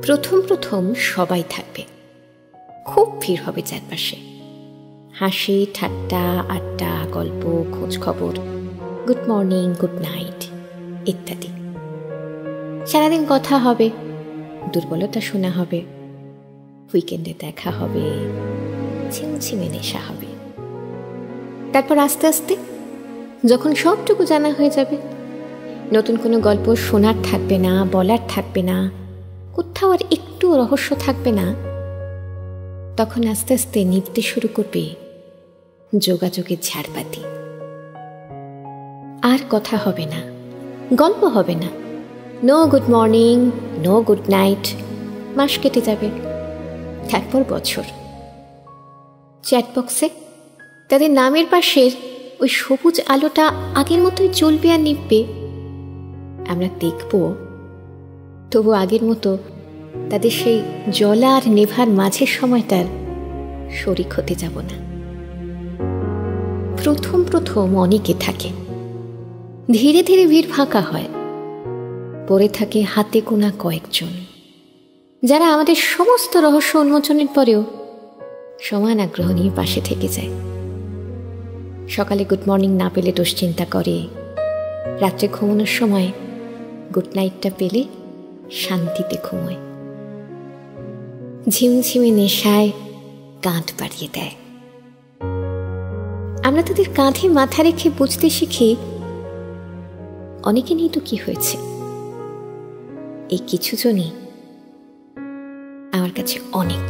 প্রথম প্রথম সবাই থাকবে, খুব ভিড় হবে চারপাশে, হাসি ঠাট্টা আড্ডা গল্প খোঁজ খবর, গুড মর্নিং গুড নাইট ইত্যাদি। সারাদিন কথা হবে, দুর্বলতা শোনা হবে, উইকেন্ডে দেখা হবে, ছিমছিমে নেশা হবে। তারপর আস্তে আস্তে যখন সবটুকু জানা হয়ে যাবে, নতুন কোনো গল্প শোনার থাকবে না, বলার থাকবে না, কোথাও আর একটু রহস্য থাকবে না, তখন আস্তে আস্তে নিভতে শুরু করবে যোগাযোগের ঝাড়বাতি। আর কথা হবে না, গল্প হবে না, no good morning no good night. মাস কেটে যাবে, তারপর বছর। চ্যাটবক্সে তাদের নামের পাশের ওই সবুজ আলোটা আগের মতোই জ্বলবে আর নিভবে। আমরা দেখব, তবু আগের মতো তাদের সেই জ্বলা আর নেভার মাঝের সময়টার শরিক হতে যাব না। প্রথম প্রথম অনেকে থাকে, ধীরে ধীরে ভিড় ফাঁকা হয়, পড়ে থাকে হাতে গোনা কয়েকজন, যারা আমাদের সমস্ত রহস্য উন্মোচনের পরেও সমান আগ্রহ নিয়ে পাশে থেকে যায়। সকালে গুড মর্নিং না পেলে দুশ্চিন্তা করে, রাত্রে ঘুমানোর সময় গুড নাইটটা পেলে শান্তিতে ঘুমোয়, ঝিমঝিমে নেশায় কাঁধ বাড়িয়ে দেয়। আমরা তাদের কাঁধে মাথা রেখে বুঝতে শিখি, অনেকে নেই তো কি হয়েছে, এই কিছু জনই আমার কাছে অনেক।